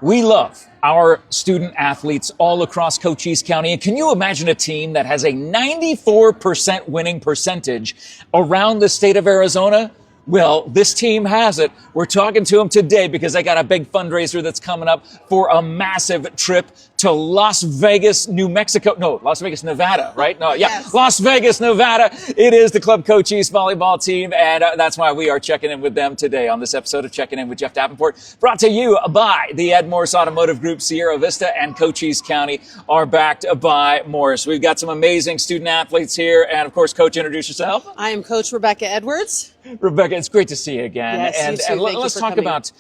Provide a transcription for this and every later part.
We love our student athletes all across Cochise County. And can you imagine a team that has a 94% winning percentage around the state of Arizona? Well, this team has it. We're talking to them today because they got a big fundraiser that's coming up for a massive trip to Las Vegas, New Mexico. No, Las Vegas, Nevada, right? No, yeah, yes. Las Vegas, Nevada. It is the Club Cochise volleyball team, and that's why we are checking in with them today on this episode of Checking In with Jeff Davenport, brought to you by the Ed Morse Automotive Group. Sierra Vista and Cochise County are backed by Morse. We've got some amazing student athletes here, and of course, Coach, introduce yourself. I am Coach Rebecca Edwards. Rebecca, it's great to see you again. Yes, and let's talk about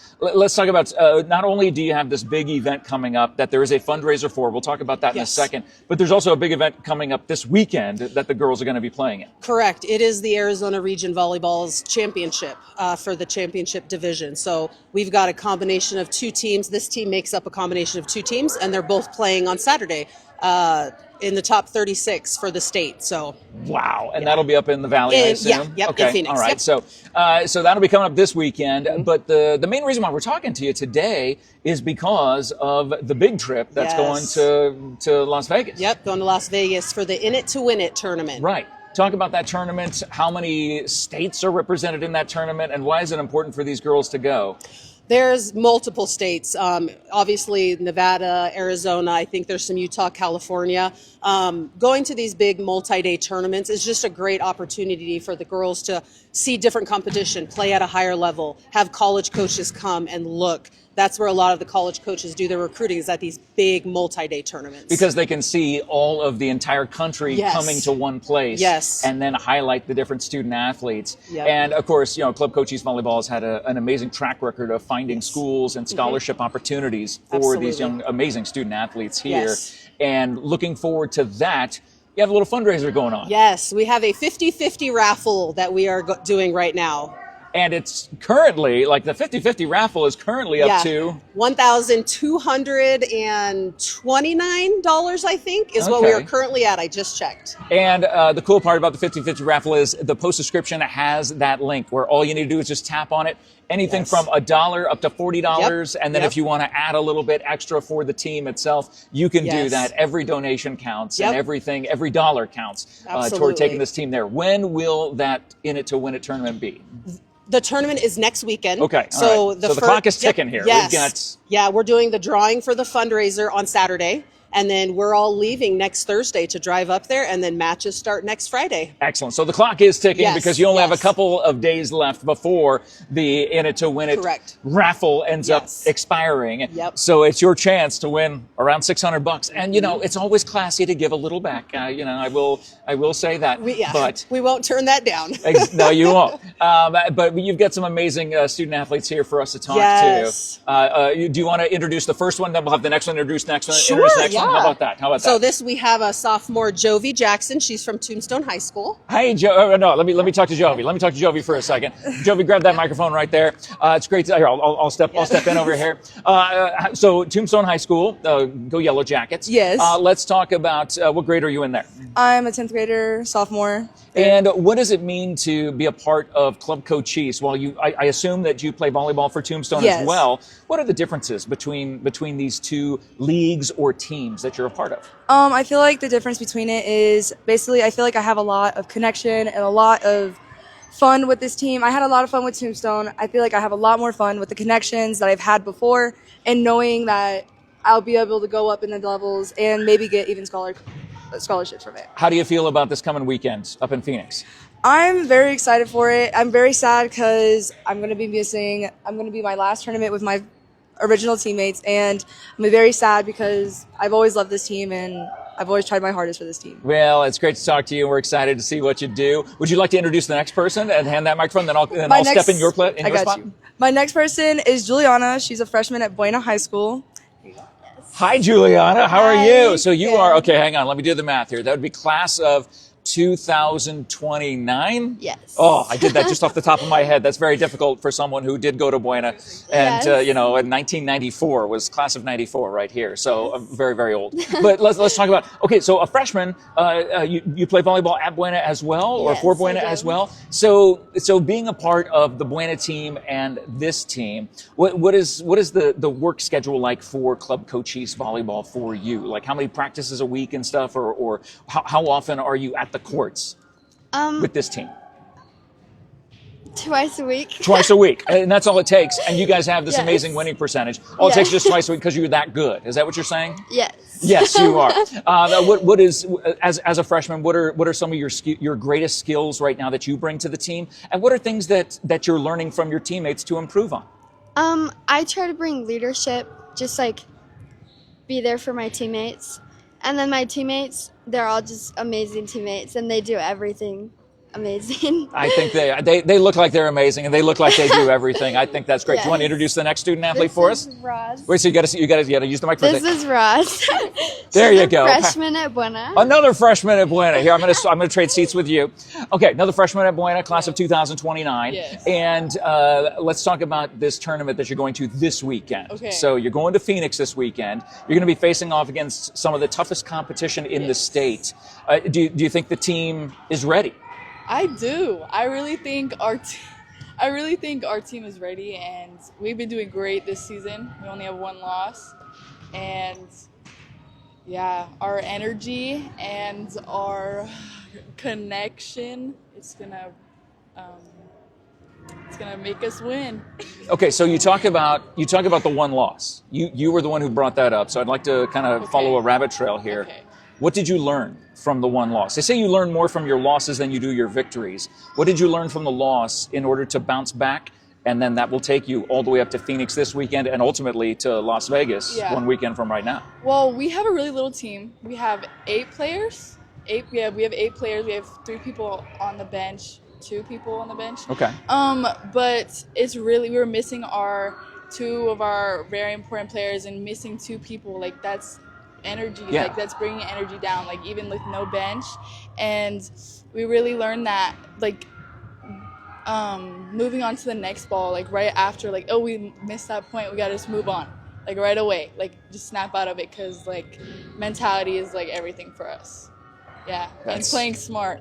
not only do you have this big event coming up that there is a fundraiser for, we'll talk about that in a second, but there's also a big event coming up this weekend that the girls are going to be playing in. Correct. It is the Arizona Region Volleyball's championship for the championship division. So we've got a combination of two teams. This team makes up a combination of two teams, and they're both playing on Saturday. In the top 36 for the state. So wow, and that'll be up in the Valley, I assume. Okay. In Phoenix. All right. Yep. So that'll be coming up this weekend. Mm-hmm. But the main reason why we're talking to you today is because of the big trip that's going to Las Vegas. Yep, going to Las Vegas for the In It to Win It tournament. Right. Talk about that tournament. How many states are represented in that tournament, and why is it important for these girls to go? There's multiple states, obviously Nevada, Arizona, I think there's some Utah, California. Going to these big multi-day tournaments is just a great opportunity for the girls to see different competition, play at a higher level, have college coaches come and look. That's where a lot of the college coaches do their recruiting, is at these big multi-day tournaments. Because they can see all of the entire country coming to one place and then highlight the different student athletes. Yep. And of course, Club Cochise Volleyball has had an amazing track record of finding schools and scholarship opportunities for these young, amazing student athletes here. And looking forward to that, you have a little fundraiser going on. Yes, we have a 50-50 raffle that we are doing right now. And it's currently, like the 50-50 raffle is currently up to $1,229, I think, is what we are currently at. I just checked. And the cool part about the 50-50 raffle is the post subscription has that link where all you need to do is just tap on it. Anything from $1 up to $40. And then if you want to add a little bit extra for the team itself, you can do that. Every donation counts and every dollar counts toward taking this team there. When will that In It to Win It tournament be? The tournament is next weekend. Okay. So the clock is ticking here. Yes. We're doing the drawing for the fundraiser on Saturday. And then we're all leaving next Thursday to drive up there, and then matches start next Friday. Excellent. So the clock is ticking because you only have a couple of days left before the In It to Win It raffle ends up expiring. Yep. So it's your chance to win around $600. And it's always classy to give a little back. I will say that. But we won't turn that down. No, you won't. But you've got some amazing student athletes here for us to talk to. Do you want to introduce the first one? Then we'll have the next one introduce next one. Sure. Introduce next one. How about that? So we have a sophomore, Jovi Jackson. She's from Tombstone High School. Hey, Joe. No, let me talk to Jovi. Let me talk to Jovi for a second. Jovi, grab that microphone right there. It's great. Here, I'll step in over here. So Tombstone High School, go Yellow Jackets. Yes. Let's talk about what grade are you in there? I'm a 10th grader, sophomore. And what does it mean to be a part of Club Cochise? Well, I assume that you play volleyball for Tombstone as well. What are the differences between these two leagues or teams that you're a part of? I feel like the difference between it is basically I feel like I have a lot of connection and a lot of fun with this team. I had a lot of fun with Tombstone. I feel like I have a lot more fun with the connections that I've had before and knowing that I'll be able to go up in the levels and maybe get even scholarships from it. How do you feel about this coming weekend up in Phoenix? I'm very excited for it. I'm very sad because I'm going to be my last tournament with my original teammates, and I'm very sad because I've always loved this team and I've always tried my hardest for this team. Well, it's great to talk to you. We're excited to see what you do. Would you like to introduce the next person and hand that microphone? Then I'll step in your spot. My next person is Juliana. She's a freshman at Buena High School. Hi, Juliana. How are you? So you are, okay, hang on. Let me do the math here. That would be class of 2029? Yes. Oh, I did that just off the top of my head. That's very difficult for someone who did go to Buena. And, Yes. in 1994 was class of 94 right here. So very, very old. But let's talk about, okay, so a freshman, you play volleyball at Buena as well, or Yes, for Buena I do. as well. So being a part of the Buena team and this team, what is the work schedule like for Club Cochise volleyball for you? Like how many practices a week and stuff, or how often are you at the courts with this team? Twice a week. Twice a week, and that's all it takes. And you guys have this Yes. amazing winning percentage. All it takes is Yes. just twice a week because you're that good. Is that what you're saying? Yes. Yes, you are. What is as a freshman? What are some of your greatest skills right now that you bring to the team? And what are things that you're learning from your teammates to improve on? I try to bring leadership, just like be there for my teammates. And then my teammates, they're all just amazing teammates, and they do everything amazing. I think they look like they're amazing, and they look like they do everything. I think that's great. Do you want to Yes. introduce the next student athlete for us? This is Roz. Wait, so you got to use the microphone. This is Roz. There She's you a go. Freshman at Buena. Another freshman at Buena. Here, I'm gonna trade seats with you. Okay, another freshman at Buena, class of 2029. Yes. And let's talk about this tournament that you're going to this weekend. Okay. So you're going to Phoenix this weekend. You're going to be facing off against some of the toughest competition in the state. Do you think the team is ready? I do. I really think our team is ready, and we've been doing great this season. We only have one loss, and yeah, our energy and our connection, it's gonna make us win. Okay, so you talk about the one loss. You were the one who brought that up, so I'd like to kind of follow a rabbit trail here. Okay. What did you learn from the one loss? They say you learn more from your losses than you do your victories. What did you learn from the loss in order to bounce back? And then that will take you all the way up to Phoenix this weekend and ultimately to Las Vegas one weekend from right now. Well, we have a really little team. We have 8 players. We have 8 players. We have 3 people on the bench, 2 people on the bench. Okay. But it's really, we were missing 2 of our very important players, and missing 2 people, like that's energy, like that's bringing energy down, like even with no bench. And we really learned that, like moving on to the next ball, like right after, like, oh, we missed that point, we gotta just move on, like right away, like just snap out of it, because like mentality is like everything for us. And playing smart.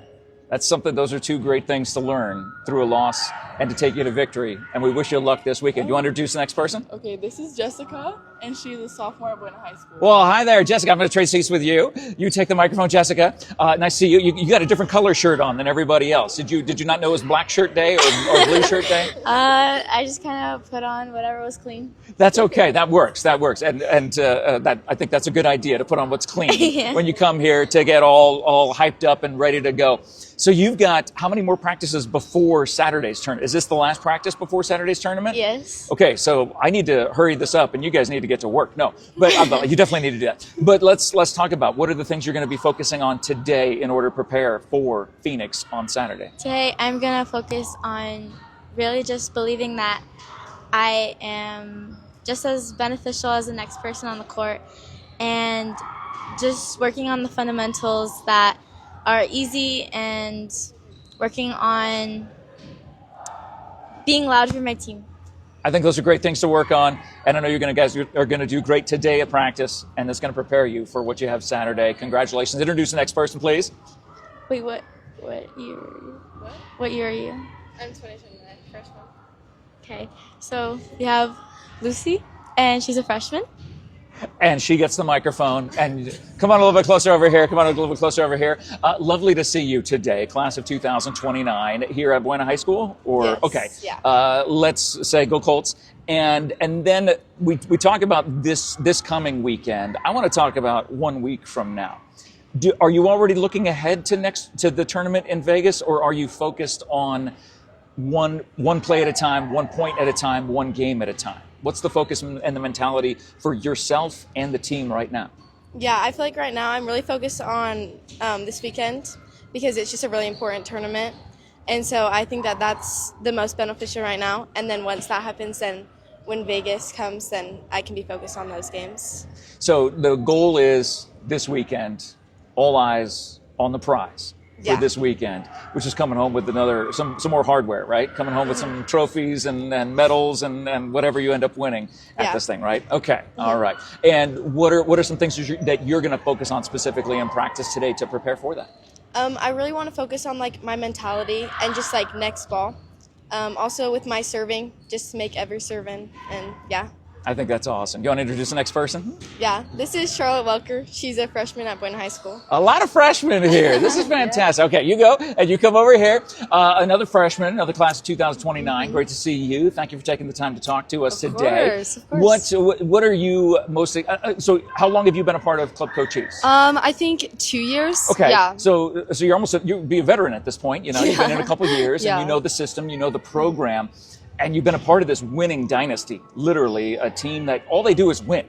That's something. Those are 2 great things to learn through a loss and to take you to victory. And we wish you luck this weekend. You want to introduce the next person? Okay, this is Jessica, and she's a sophomore at Buena High School. Well, hi there, Jessica. I'm going to trade seats with you. You take the microphone, Jessica. Nice to see you. You got a different color shirt on than everybody else. Did you not know it was Black Shirt Day or Blue Shirt Day? I just kind of put on whatever was clean. That's okay. That works. And that, I think that's a good idea, to put on what's clean Yeah. when you come here to get all hyped up and ready to go. So you've got how many more practices before Saturday's tournament? Is this the last practice before Saturday's tournament? Yes. Okay, so I need to hurry this up, and you guys need to get to work. No, but you definitely need to do that. But let's talk about what are the things you're going to be focusing on today in order to prepare for Phoenix on Saturday. Today, I'm going to focus on really just believing that I am just as beneficial as the next person on the court, and just working on the fundamentals that are easy, and working on being loud for my team. I think those are great things to work on, and I know you guys are going to do great today at practice, and it's going to prepare you for what you have Saturday. Congratulations. Introduce the next person, please. Wait, what year are you? What year are you? I'm 2029, freshman. Okay, so we have Lucy, and she's a freshman. And she gets the microphone. And come on a little bit closer over here. Lovely to see you today, class of 2029, here at Buena High School. Yes, Okay. yeah. Let's say go Colts. And then we talk about this coming weekend. I want to talk about 1 week from now. Are you already looking ahead to the tournament in Vegas, or are you focused on one play at a time, 1 point at a time, 1 game at a time? What's the focus and the mentality for yourself and the team right now? Yeah, I feel like right now I'm really focused on this weekend, because it's just a really important tournament. And so I think that that's the most beneficial right now. And then once that happens, then when Vegas comes, then I can be focused on those games. So the goal is this weekend, all eyes on the prize. for this weekend, which is coming home with some more hardware, right? Coming home with some trophies and medals and whatever you end up winning at this thing, right? Okay, all right. And what are some things that you're going to focus on specifically in practice today to prepare for that? I really want to focus on like my mentality and just like next ball. Also with my serving, just to make every serve in, and yeah. I think that's awesome. You want to introduce the next person? Yeah, this is Charlotte Welker. She's a freshman at Buena High School. A lot of freshmen here. This is fantastic. Okay, you go and you come over here. Another freshman, another class of 2029. Great to see you. Thank you for taking the time to talk to us today. Of course. What are you mostly? So, how long have you been a part of Club Cochise? I think 2 years. Okay. Yeah. So you're almost you'd be a veteran at this point. You know, you've been in a couple of years, and Yeah. you know the system, you know the program. And you've been a part of this winning dynasty, literally a team that all they do is win.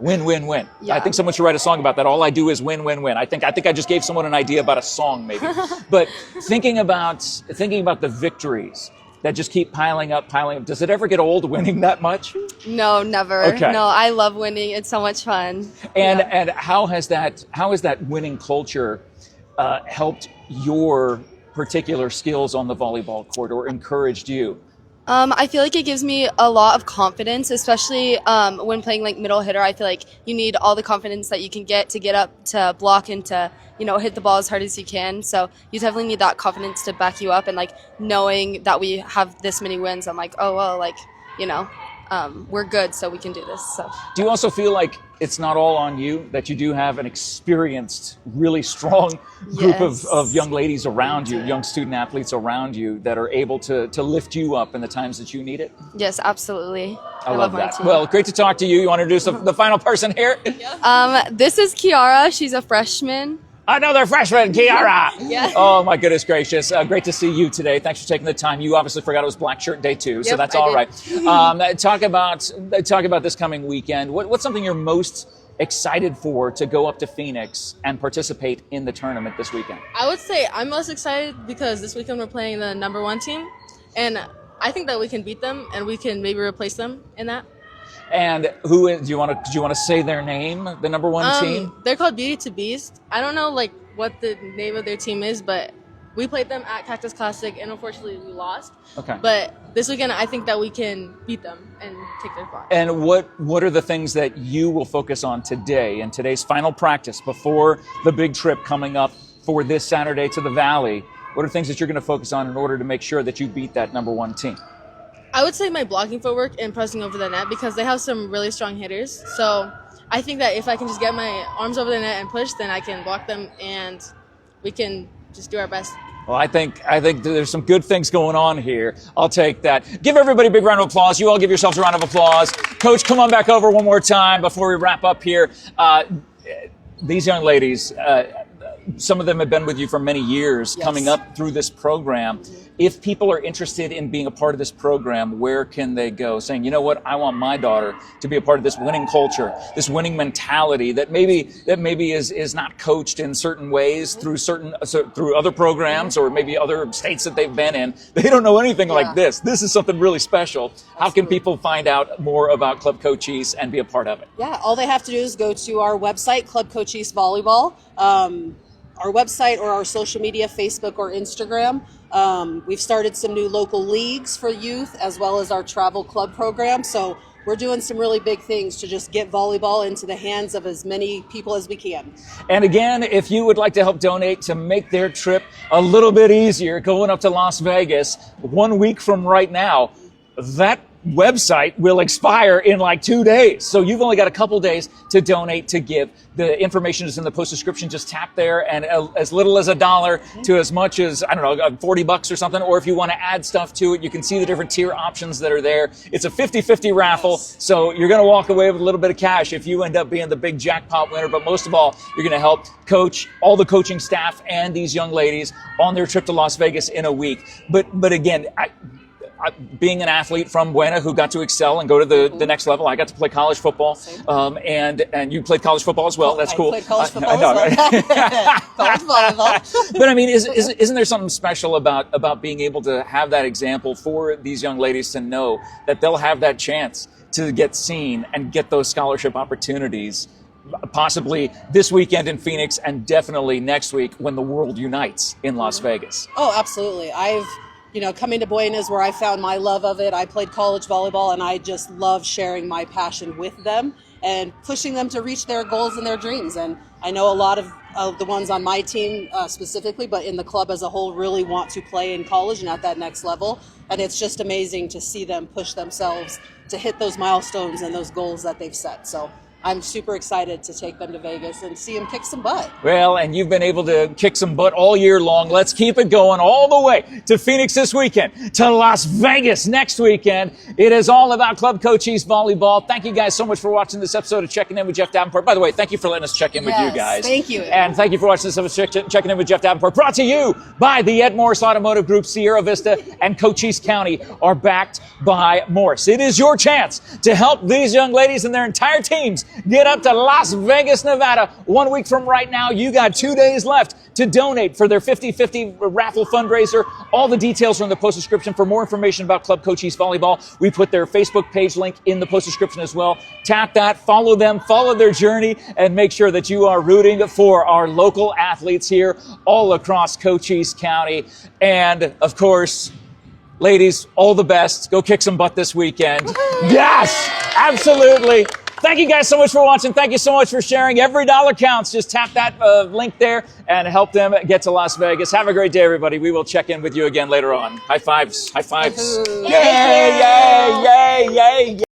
Win, win, win. Yeah. I think someone should write a song about that. All I do is win, win, win. I think I just gave someone an idea about a song maybe. But thinking about the victories that just keep piling up. Does it ever get old winning that much? No, never. Okay. No, I love winning. It's so much fun. And how has that winning culture helped your particular skills on the volleyball court or encouraged you? I feel like it gives me a lot of confidence, especially when playing like middle hitter. I feel like you need all the confidence that you can get up to block and to, hit the ball as hard as you can. So you definitely need that confidence to back you up, and like knowing that we have this many wins, I'm like, oh, well, like, we're good, so we can do this. So do you also feel like it's not all on you, that you do have an experienced, really strong group of young ladies around you, young student athletes around you that are able to lift you up in the times that you need it? Yes, absolutely. I love my that. team. Well, great to talk to you. You want to introduce the final person here? This is Kiara. She's a freshman. Another freshman, Kiara. Yeah. Oh my goodness gracious! Great to see you today. Thanks for taking the time. You obviously forgot it was Black Shirt Day too, so Yep, that's I all did. right. Talk about this coming weekend. What's something you're most excited for to go up to Phoenix and participate in the tournament this weekend? I would say I'm most excited because this weekend we're playing the #1 team, and I think that we can beat them and we can maybe replace them in that. And do you want to say their name? The #1 team? They're called Beauty to Beast. I don't know like what the name of their team is, but we played them at Cactus Classic, and unfortunately we lost. Okay. But this weekend I think that we can beat them and take their spot. And what are the things that you will focus on today in today's final practice before the big trip coming up for this Saturday to the Valley? What are things that you're going to focus on in order to make sure that you beat that #1 team? I would say my blocking footwork and pressing over the net, because they have some really strong hitters. So I think that if I can just get my arms over the net and push, then I can block them and we can just do our best. Well, I think there's some good things going on here. I'll take that. Give everybody a big round of applause. You all give yourselves a round of applause. Coach, come on back over one more time before we wrap up here. These young ladies, some of them have been with you for many years, coming up through this program. If people are interested in being a part of this program, where can they go? Saying, you know what, I want my daughter to be a part of this winning culture, this winning mentality that maybe is not coached in certain ways through other programs or maybe other states that they've been in. They don't know anything like this. This is something really special. How can people find out more about Club Cochise and be a part of it? Yeah, all they have to do is go to our website, Club Cochise Volleyball, our website or our social media, Facebook or Instagram. We've started some new local leagues for youth as well as our travel club program. So we're doing some really big things to just get volleyball into the hands of as many people as we can. And again, if you would like to help donate to make their trip a little bit easier going up to Las Vegas 1 week from right now, that website will expire in like 2 days. So you've only got a couple days to donate, to give. The information is in the post description. Just tap there, and as little as $1 to as much as, I don't know, $40 or something. Or if you want to add stuff to it, you can see the different tier options that are there. It's a 50-50 raffle. So you're going to walk away with a little bit of cash if you end up being the big jackpot winner. But most of all, you're going to help coach all the coaching staff and these young ladies on their trip to Las Vegas in a week. But again, being an athlete from Buena who got to excel and go to the next level, I got to play college football, and you played college football as well. That's cool. I played college football as well. College volleyball. But I mean, isn't there something special about being able to have that example for these young ladies to know that they'll have that chance to get seen and get those scholarship opportunities possibly this weekend in Phoenix and definitely next week when the world unites in Las Vegas. Oh, absolutely. Coming to Buena is where I found my love of it. I played college volleyball, and I just love sharing my passion with them and pushing them to reach their goals and their dreams. And I know a lot of the ones on my team specifically, but in the club as a whole, really want to play in college and at that next level. And it's just amazing to see them push themselves to hit those milestones and those goals that they've set. So I'm super excited to take them to Vegas and see them kick some butt. Well, and you've been able to kick some butt all year long. Let's keep it going all the way to Phoenix this weekend, to Las Vegas next weekend. It is all about Club Cochise Volleyball. Thank you guys so much for watching this episode of Checking In with Jeff Davenport. By the way, thank you for letting us check in with you guys. Thank you. And thank you for watching this episode of Checking In with Jeff Davenport. Brought to you by the Ed Morse Automotive Group. Sierra Vista and Cochise County are backed by Morse. It is your chance to help these young ladies and their entire teams get up to Las Vegas, Nevada. 1 week from right now, you got 2 days left to donate for their 50-50 raffle fundraiser. All the details are in the post description. For more information about Club Cochise Volleyball, we put their Facebook page link in the post description as well. Tap that, follow them, follow their journey, and make sure that you are rooting for our local athletes here all across Cochise County. And, of course, ladies, all the best. Go kick some butt this weekend. Yes, absolutely. Thank you guys so much for watching. Thank you so much for sharing. Every dollar counts. Just tap that link there and help them get to Las Vegas. Have a great day, everybody. We will check in with you again later on. High fives. High fives. Yay, yay, yay, yay, yay.